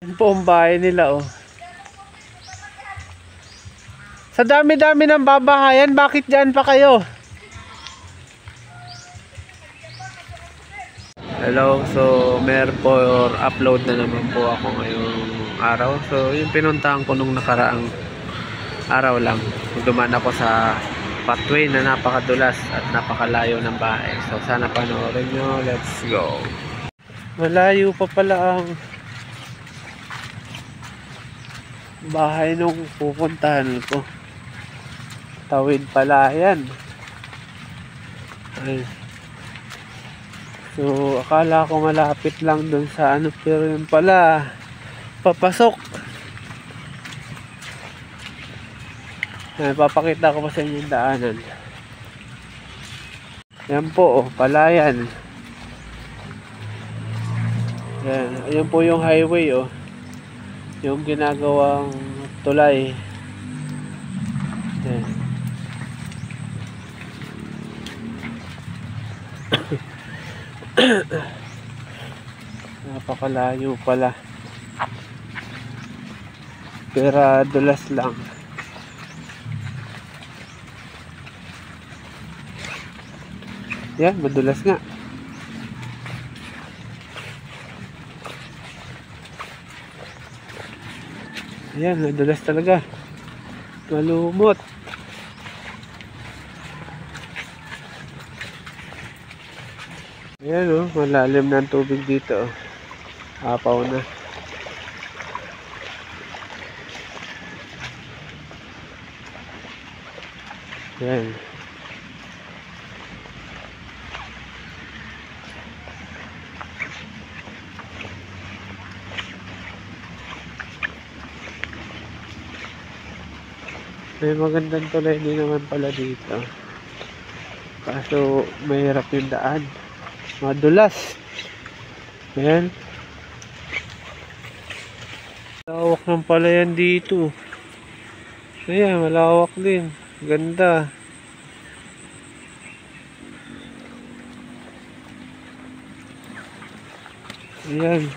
Yan po ang bahay nila, oh. Sa dami-dami ng babahayan, bakit dyan pa kayo? Hello, so meron po upload na naman po ako ngayong araw. So yung pinuntahan ko nung nakaraang araw lang, dumaan ako sa pathway na napakadulas at napakalayo ng bahay. So sana panoorin nyo, let's go. Malayo pa pala ang bahay nung pupuntahan ko. Tawid pala yan. Ay. So akala ko malapit lang dun sa ano, pero yun pala papasok. Ay, papakita ko pa sa inyo yung daanan. Yan po, oh, palayan. Yan, ayun po yung highway, oh. Yung ginagawang tulay. Yan. Napakalayo pala, pero dulas lang. Yan, madulas nga. Yan, madulas talaga, malumot. Ayan, oh, malalim na ang tubig dito, oh. Apaw na. Ayan. May magandang tulay din naman pala dito. Kaso mahirap yung daan. Madulas. Ayan. Malawak ng pala yan dito. Ayan, malawak din. Ganda. Ayan.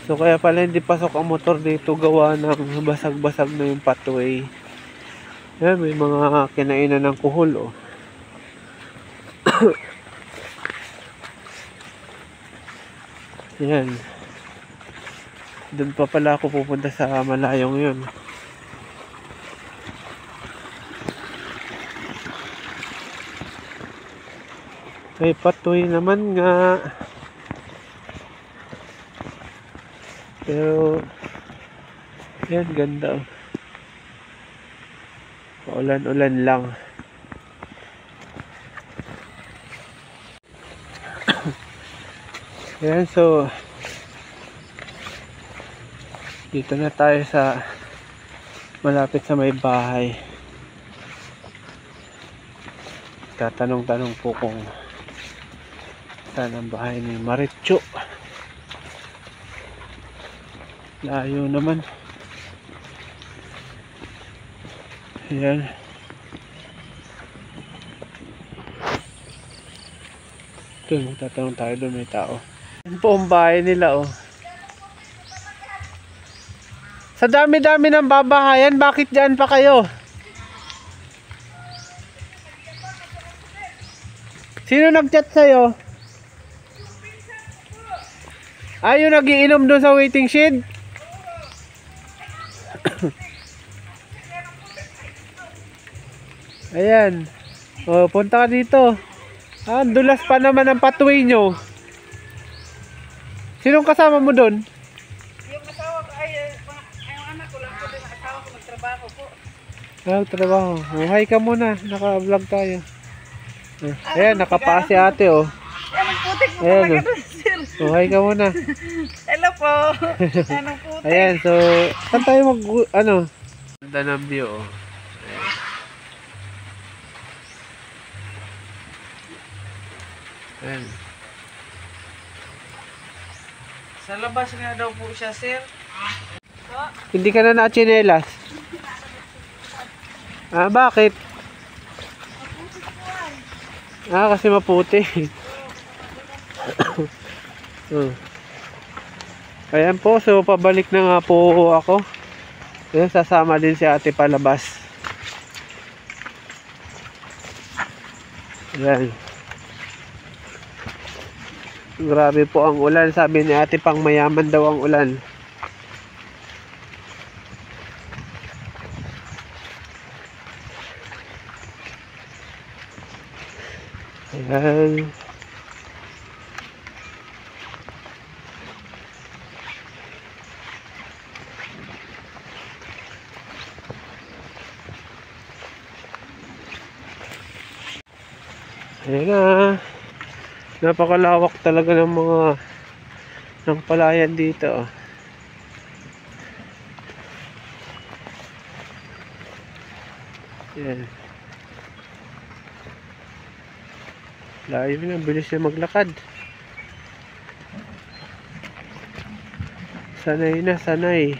So kaya pala hindi pasok ang motor dito, gawa ng basag-basag na yung pathway. Ayan, may mga kinainan ng kuhol, oh. Ayan. Doon pa pala ako pupunta sa malayong yun. May pathway naman nga. Pero yan, ganda, oh. Ulan-ulan lang. Yan, so dito na tayo sa malapit sa may bahay. Tatanong-tanong po kung saan ang bahay ni Maricho. Layo naman. Ayan. Ito, magtatanong tayo, doon may tao. Yan po ang bahay nila, oh. Sa dami-dami ng babahayan, bakit dyan pa kayo? Sino nag-chat sa'yo? Yung nagiinom doon sa waiting shed? Ayan. O, punta ka dito. Dulas pa naman ang pathway nyo. Sinong kasama mo doon? Yung asawa ko, yung anak ko lang po din, asawa ko magtrabaho po. Trabaho. Hi ka muna. Naka-vlog tayo. Ayan, nakapaa si ate, oh. Yan ang putik mo Ayan, talaga oh. doon, sir. Hi ka muna. Hello po. Yan ang putik. Ayan, so saan tayo ano? Ganda ng view, oh. Ayan. Sa labas nga daw po siya, sir. Hindi ka na na-chinelas? Bakit? Kasi maputi. Ayan po, so pabalik na nga po ako. Ayan, sasama din si ate palabas. Ayan. Grabe po ang ulan. Sabi ni ate, pang mayaman daw ang ulan. Ayan. Ayan na. Napakalawak talaga ng mga ng palayan dito. Ayan. Layo na, bilis na maglakad. Sanay na, sanay.